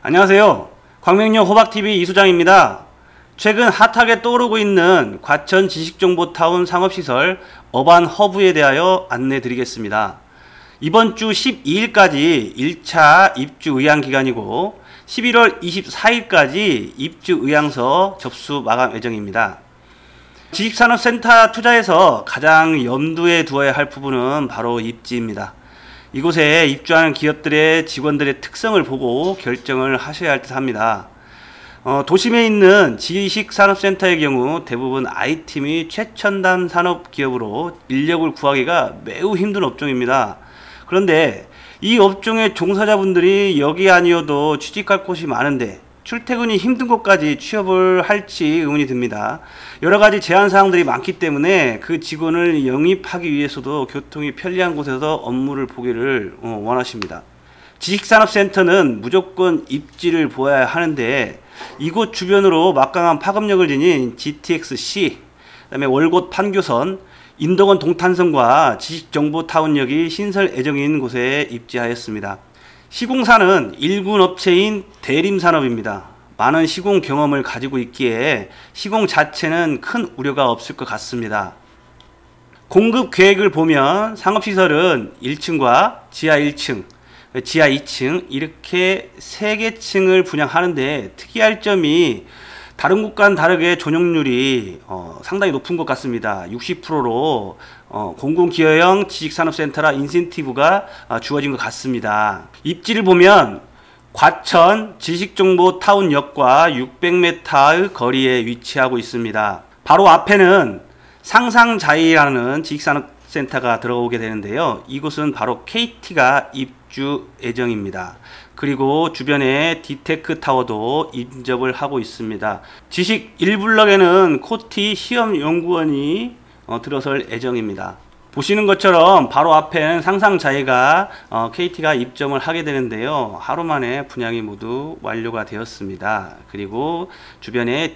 안녕하세요. 광명역 호박TV 이수장입니다. 최근 핫하게 떠오르고 있는 과천 지식정보타운 상업시설 어반허브에 대하여 안내드리겠습니다. 이번 주 12일까지 1차 입주 의향 기간이고 11월 24일까지 입주 의향서 접수 마감 예정입니다. 지식산업센터 투자에서 가장 염두에 두어야 할 부분은 바로 입지입니다. 이곳에 입주하는 기업들의 직원들의 특성을 보고 결정을 하셔야 할 듯 합니다. 도심에 있는 지식산업센터의 경우 대부분 IT 및 최첨단 산업기업으로 인력을 구하기가 매우 힘든 업종입니다. 그런데 이 업종의 종사자분들이 여기 아니어도 취직할 곳이 많은데 출퇴근이 힘든 곳까지 취업을 할지 의문이 듭니다. 여러가지 제한사항들이 많기 때문에 그 직원을 영입하기 위해서도 교통이 편리한 곳에서 업무를 보기를 원하십니다. 지식산업센터는 무조건 입지를 보아야 하는데 이곳 주변으로 막강한 파급력을 지닌 GTX-C, 그다음에 월곶 판교선, 인덕원 동탄선과 지식정보타운역이 신설 예정인 곳에 입지하였습니다. 시공사는 1군 업체인 대림산업입니다. 많은 시공 경험을 가지고 있기에 시공 자체는 큰 우려가 없을 것 같습니다. 공급 계획을 보면 상업시설은 1층과 지하 1층, 지하 2층 이렇게 3개 층을 분양하는데 특이할 점이 다른 곳과는 다르게 전용률이 상당히 높은 것 같습니다. 60%로 공공기여형 지식산업센터라 인센티브가 주어진 것 같습니다. 입지를 보면 과천 지식정보타운역과 600m의 거리에 위치하고 있습니다. 바로 앞에는 상상자이라는 지식산업센터가 들어오게 되는데요. 이곳은 바로 KT가 입주 예정입니다. 그리고 주변에 디테크타워도 인접을 하고 있습니다. 지식 1블럭에는 코티 시험연구원이 들어설 예정입니다. 보시는 것처럼 바로 앞에는 상상자이가 KT가 입점을 하게 되는데요. 하루 만에 분양이 모두 완료가 되었습니다. 그리고 주변에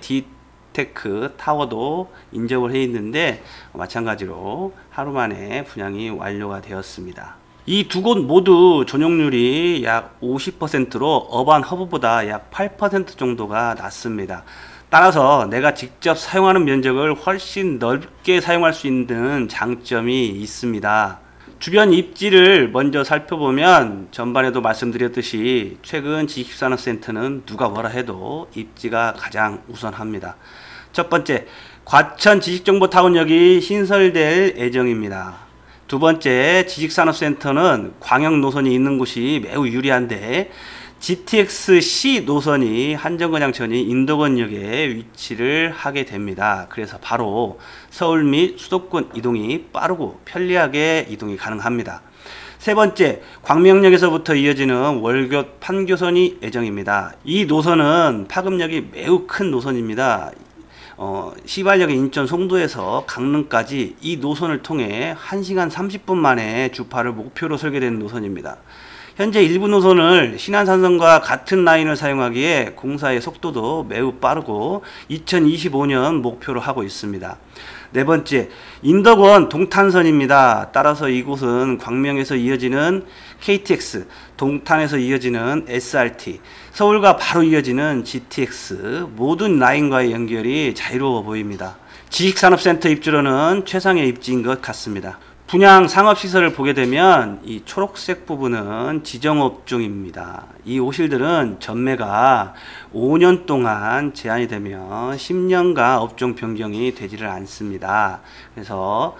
디테크타워도 인접을 해 있는데 마찬가지로 하루 만에 분양이 완료가 되었습니다. 이 두 곳 모두 전용률이 약 50%로 어반허브보다 약 8% 정도가 낮습니다. 따라서 내가 직접 사용하는 면적을 훨씬 넓게 사용할 수 있는 장점이 있습니다. 주변 입지를 먼저 살펴보면 전반에도 말씀드렸듯이 최근 지식산업센터는 누가 뭐라 해도 입지가 가장 우선합니다. 첫 번째, 과천 지식정보타운역이 신설될 예정입니다. 두 번째, 지식산업센터는 광역 노선이 있는 곳이 매우 유리한데 GTX-C 노선이 한정거장천이 인덕원역에 위치를 하게 됩니다. 그래서 바로 서울 및 수도권 이동이 빠르고 편리하게 이동이 가능합니다. 세 번째, 광명역에서부터 이어지는 월곶 판교선이 예정입니다. 이 노선은 파급력이 매우 큰 노선입니다. 시발역의 인천 송도에서 강릉까지 이 노선을 통해 1시간 30분 만에 주파를 목표로 설계된 노선입니다. 현재 일부 노선을 신안산선과 같은 라인을 사용하기에 공사의 속도도 매우 빠르고 2025년 목표로 하고 있습니다. 네 번째, 인덕원 동탄선입니다. 따라서 이곳은 광명에서 이어지는 KTX, 동탄에서 이어지는 SRT, 서울과 바로 이어지는 GTX 모든 라인과의 연결이 자유로워 보입니다. 지식산업센터 입주로는 최상의 입지인 것 같습니다. 분양 상업시설을 보게 되면 이 초록색 부분은 지정업종입니다. 이 오실들은 전매가 5년 동안 제한이 되면 10년간 업종 변경이 되지를 않습니다. 그래서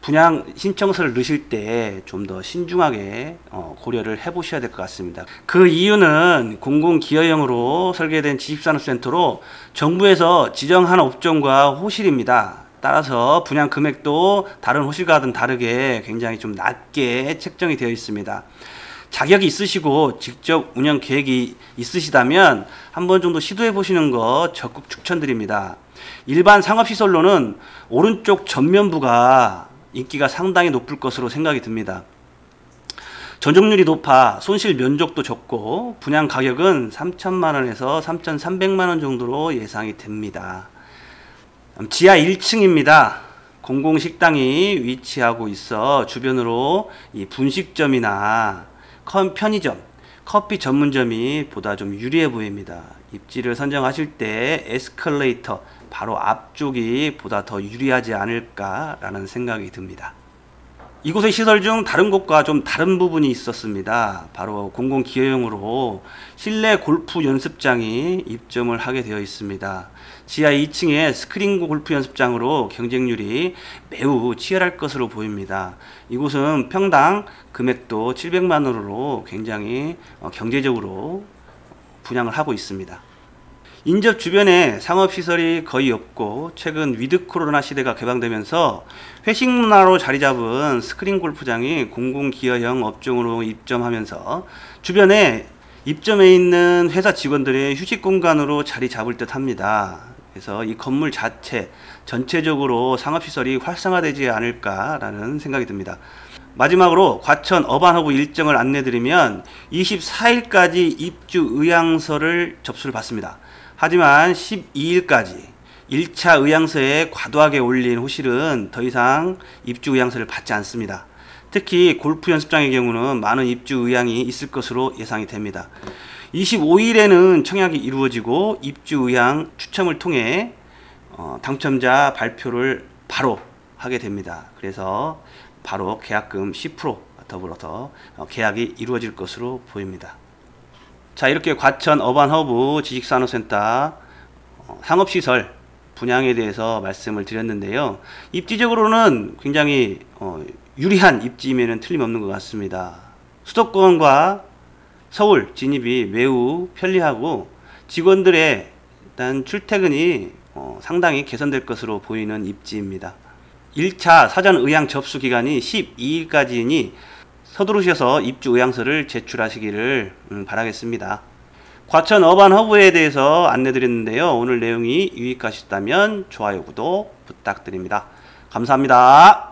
분양 신청서를 넣으실 때 좀 더 신중하게 고려를 해 보셔야 될 것 같습니다. 그 이유는 공공기여형으로 설계된 지식산업센터로 정부에서 지정한 업종과 호실입니다. 따라서 분양 금액도 다른 호실과는 다르게 굉장히 좀 낮게 책정이 되어 있습니다. 자격이 있으시고 직접 운영 계획이 있으시다면 한번 정도 시도해 보시는 거 적극 추천드립니다. 일반 상업시설로는 오른쪽 전면부가 인기가 상당히 높을 것으로 생각이 듭니다. 전용률이 높아 손실 면적도 적고 분양 가격은 3,000만원에서 3,300만원 정도로 예상이 됩니다. 지하 1층입니다. 공공식당이 위치하고 있어 주변으로 이 분식점이나 편의점, 커피 전문점이 보다 좀 유리해 보입니다. 입지를 선정하실 때 에스컬레이터 바로 앞쪽이 보다 더 유리하지 않을까라는 생각이 듭니다. 이곳의 시설 중 다른 곳과 좀 다른 부분이 있었습니다. 바로 공공기여용으로 실내 골프 연습장이 입점을 하게 되어 있습니다. 지하 2층에 스크린 골프 연습장으로 경쟁률이 매우 치열할 것으로 보입니다. 이곳은 평당 금액도 700만 원으로 굉장히 경제적으로 분양을 하고 있습니다. 인접 주변에 상업시설이 거의 없고 최근 위드 코로나 시대가 개방되면서 회식 문화로 자리 잡은 스크린 골프장이 공공기여형 업종으로 입점하면서 주변에 입점해 있는 회사 직원들의 휴식 공간으로 자리 잡을 듯 합니다. 그래서 이 건물 자체 전체적으로 상업시설이 활성화되지 않을까라는 생각이 듭니다. 마지막으로 과천 어반허브 일정을 안내드리면 24일까지 입주 의향서를 접수를 받습니다. 하지만 12일까지 1차 의향서에 과도하게 올린 호실은 더 이상 입주 의향서를 받지 않습니다. 특히 골프 연습장의 경우는 많은 입주 의향이 있을 것으로 예상이 됩니다. 25일에는 청약이 이루어지고 입주 의향 추첨을 통해 당첨자 발표를 바로 하게 됩니다. 그래서 바로 계약금 10% 더불어서 계약이 이루어질 것으로 보입니다. 자, 이렇게 과천 어반허브 지식산업센터 상업시설 분양에 대해서 말씀을 드렸는데요. 입지적으로는 굉장히 유리한 입지임에는 틀림없는 것 같습니다. 수도권과 서울 진입이 매우 편리하고 직원들의 일단 출퇴근이 상당히 개선될 것으로 보이는 입지입니다. 1차 사전 의향 접수 기간이 12일까지이니 서두르셔서 입주 의향서를 제출하시기를 바라겠습니다. 과천 어반허브에 대해서 안내드렸는데요. 오늘 내용이 유익하셨다면 좋아요, 구독 부탁드립니다. 감사합니다.